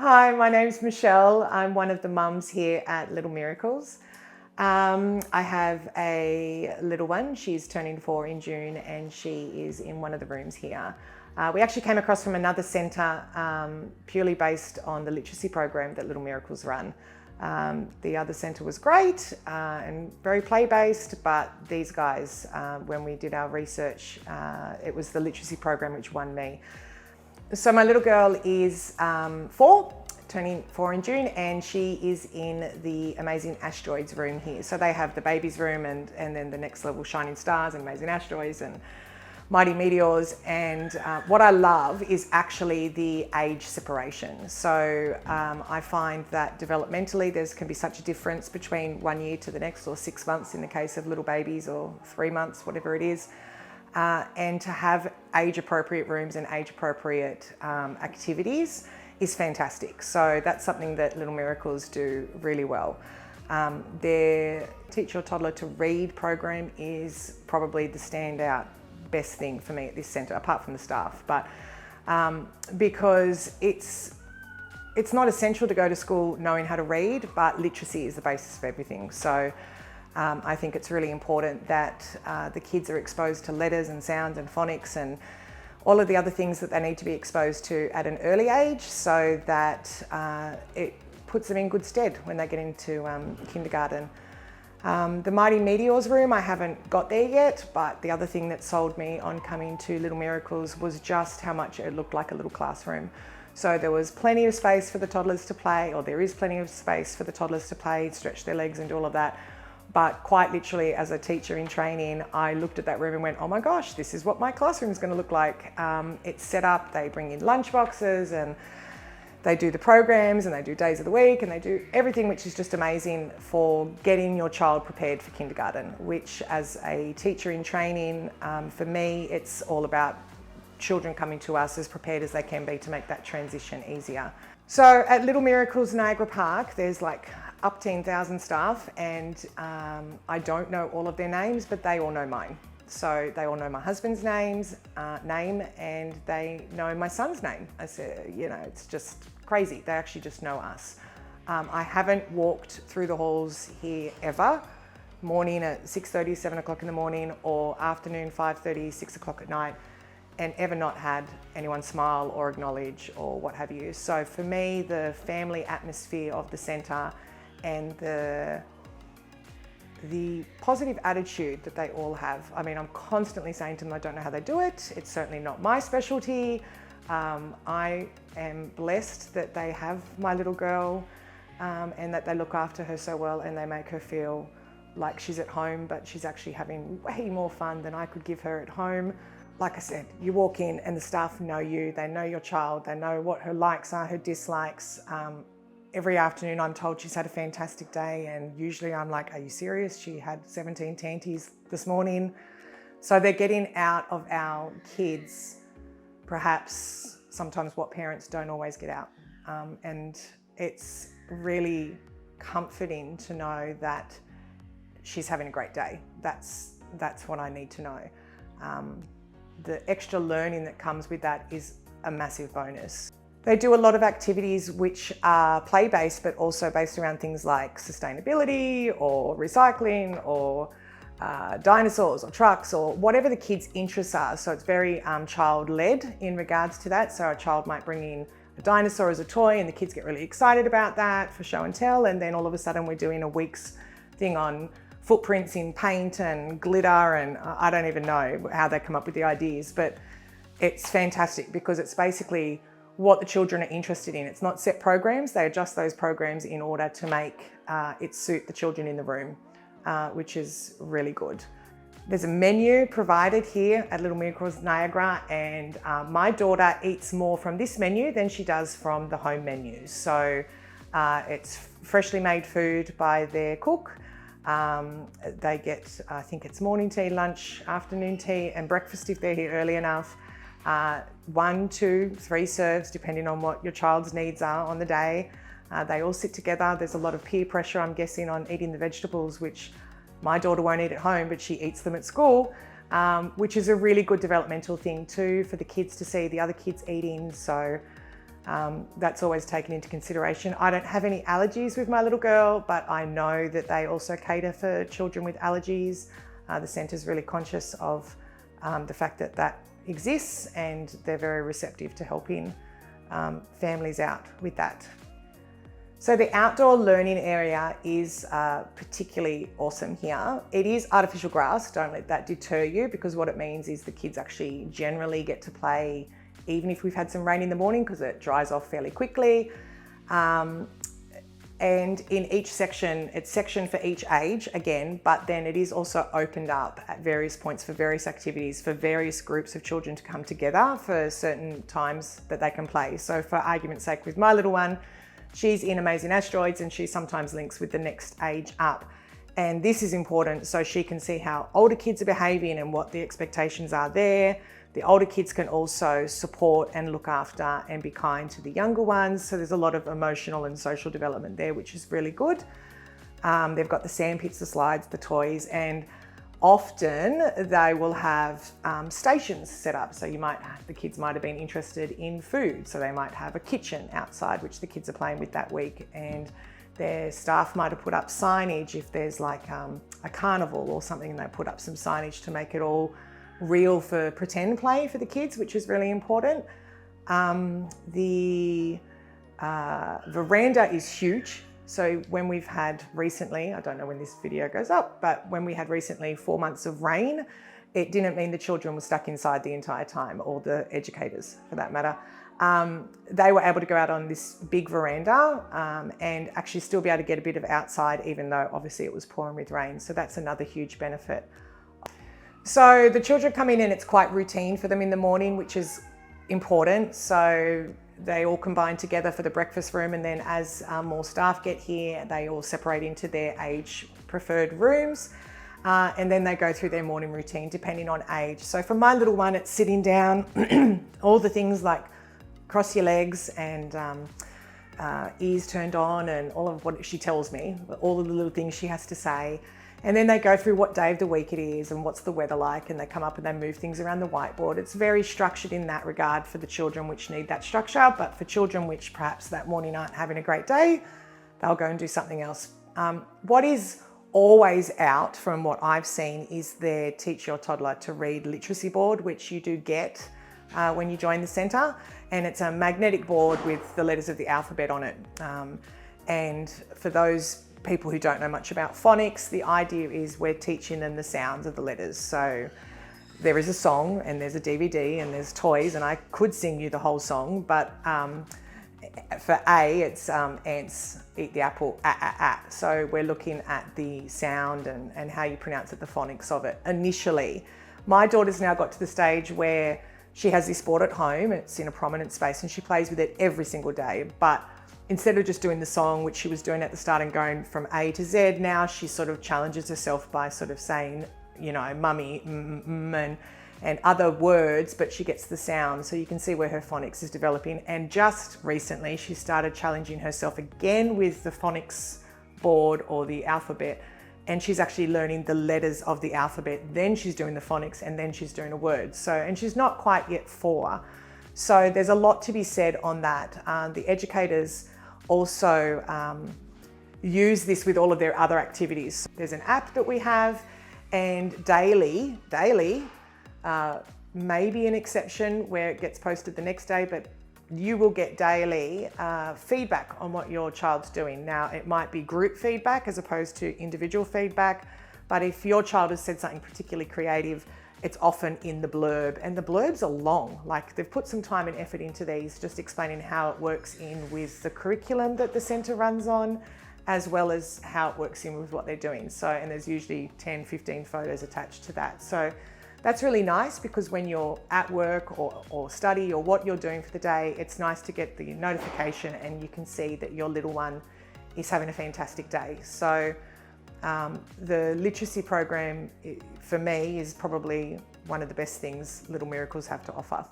Hi, my name's Michelle. I'm one of the mums here at Little Miracles. I have a little one. She's turning 4 in June and she is in one of the rooms here. We actually came across from another centre purely based on the literacy program that Little Miracles run. The other centre was great and very play-based, but these guys, when we did our research, it was the literacy program which won me. So my little girl is 4, turning 4 in June, and she is in the Amazing Asteroids room here. So they have the babies room and then the next level Shining Stars and Amazing Asteroids and Mighty Meteors. And what I love is actually the age separation. So I find that developmentally there can be such a difference between 1 year to the next, or 6 months in the case of little babies, or 3 months, whatever it is. And to have age-appropriate rooms and age-appropriate activities is fantastic. So that's something that Little Miracles do really well. Their Teach Your Toddler to Read program is probably the standout best thing for me at this centre, apart from the staff. But because it's not essential to go to school knowing how to read, but literacy is the basis of everything. So I think it's really important that the kids are exposed to letters and sounds and phonics and all of the other things that they need to be exposed to at an early age, so that it puts them in good stead when they get into kindergarten. The Mighty Meteors room, I haven't got there yet, but the other thing that sold me on coming to Little Miracles was just how much it looked like a little classroom. So there was plenty of space for the toddlers to play, or there is plenty of space for the toddlers to play, stretch their legs and do all of that. But quite literally, as a teacher in training, I looked at that room and went, oh my gosh, this is what my classroom is going to look like. It's set up, they bring in lunch boxes and they do the programs and they do days of the week and they do everything, which is just amazing for getting your child prepared for kindergarten, which as a teacher in training, for me, it's all about children coming to us as prepared as they can be to make that transition easier. So at Little Miracles Niagara Park, there's like up to 10,000 staff, and I don't know all of their names, but they all know mine. So they all know my husband's name, and they know my son's name. I said, you know, it's just crazy. They actually just know us. I haven't walked through the halls here ever, morning at 6:30, 7 o'clock in the morning, or afternoon 5:30, 6 o'clock at night, and ever not had anyone smile or acknowledge or what have you. So for me, the family atmosphere of the centre and the positive attitude that they all have. I mean, I'm constantly saying to them, I don't know how they do it. It's certainly not my specialty. I am blessed that they have my little girl and that they look after her so well and they make her feel like she's at home, but she's actually having way more fun than I could give her at home. Like I said, you walk in and the staff know you, they know your child, they know what her likes are, her dislikes. Every afternoon I'm told she's had a fantastic day, and usually I'm like, are you serious? She had 17 tanties this morning. So they're getting out of our kids perhaps sometimes what parents don't always get out. And it's really comforting to know that she's having a great day. That's what I need to know. The extra learning that comes with that is a massive bonus. They do a lot of activities which are play-based, but also based around things like sustainability or recycling or dinosaurs or trucks or whatever the kids' interests are. So it's very child-led in regards to that. So a child might bring in a dinosaur as a toy and the kids get really excited about that for show and tell. And then all of a sudden we're doing a week's thing on footprints in paint and glitter, and I don't even know how they come up with the ideas, but it's fantastic because it's basically what the children are interested in. It's not set programs, they adjust those programs in order to make it suit the children in the room, which is really good. There's a menu provided here at Little Miracles Niagara, and my daughter eats more from this menu than she does from the home menus. So it's freshly made food by their cook. They get, I think it's morning tea, lunch, afternoon tea, and breakfast if they're here early enough. 1, 2, 3 serves, depending on what your child's needs are on the day. They all sit together. There's a lot of peer pressure, I'm guessing, on eating the vegetables, which my daughter won't eat at home, but she eats them at school, which is a really good developmental thing too, for the kids to see the other kids eating. So That's always taken into consideration. I don't have any allergies with my little girl, but I know that they also cater for children with allergies. The centre's really conscious of the fact that that exists, and they're very receptive to helping families out with that. So the outdoor learning area is particularly awesome here. It is artificial grass, don't let that deter you, because what it means is the kids actually generally get to play even if we've had some rain in the morning, because it dries off fairly quickly. And in each section, it's sectioned for each age again, but then it is also opened up at various points for various activities, for various groups of children to come together for certain times that they can play. So for argument's sake, with my little one, she's in Amazing Asteroids, and she sometimes links with the next age up. And this is important so she can see how older kids are behaving and what the expectations are there. The older kids can also support and look after and be kind to the younger ones. So there's a lot of emotional and social development there, which is really good. They've got the sand pits, the slides, the toys, and often they will have stations set up. So the kids might have been interested in food. So they might have a kitchen outside, which the kids are playing with that week. And their staff might have put up signage if there's like a carnival or something, and they put up some signage to make it all real for pretend play for the kids, which is really important. The veranda is huge. So when we've had recently, I don't know when this video goes up, but when we had recently 4 months of rain, it didn't mean the children were stuck inside the entire time, or the educators for that matter. They were able to go out on this big veranda and actually still be able to get a bit of outside, even though obviously it was pouring with rain. So that's another huge benefit. So the children come in and it's quite routine for them in the morning, which is important. So they all combine together for the breakfast room, and then as more staff get here, they all separate into their age preferred rooms. And then they go through their morning routine depending on age. So for my little one, it's sitting down, all the things like cross your legs and ears turned on, and all of what she tells me, all of the little things she has to say. And then they go through what day of the week it is and what's the weather like, and they come up and they move things around the whiteboard. It's very structured in that regard for the children which need that structure, but for children which perhaps that morning aren't having a great day, they'll go and do something else. What is always out from what I've seen is their Teach Your Toddler to Read literacy board, which you do get when you join the centre. And it's a magnetic board with the letters of the alphabet on it. And for those people who don't know much about phonics, the idea is we're teaching them the sounds of the letters. So there is a song and there's a DVD and there's toys, and I could sing you the whole song, but for A, it's ants eat the apple, So we're looking at the sound and how you pronounce it, the phonics of it initially. My daughter's now got to the stage where she has this board at home, it's in a prominent space, and she plays with it every single day. But instead of just doing the song, which she was doing at the start and going from A to Z, now she sort of challenges herself by sort of saying, you know, mummy, and other words, but she gets the sound. So you can see where her phonics is developing. And just recently, she started challenging herself again with the phonics board or the alphabet. And she's actually learning the letters of the alphabet. Then she's doing the phonics, and then she's doing a word. So, and she's not quite yet 4. So there's a lot to be said on that. The educators also use this with all of their other activities. There's an app that we have, and daily, maybe an exception where it gets posted the next day, but you will get daily feedback on what your child's doing. Now, it might be group feedback as opposed to individual feedback, but if your child has said something particularly creative, it's often in the blurb, and the blurbs are long. Like, they've put some time and effort into these, just explaining how it works in with the curriculum that the centre runs on, as well as how it works in with what they're doing. So, and there's usually 10, 15 photos attached to that. So that's really nice, because when you're at work or study or what you're doing for the day, it's nice to get the notification and you can see that your little one is having a fantastic day. So the literacy program for me is probably one of the best things Little Miracles have to offer.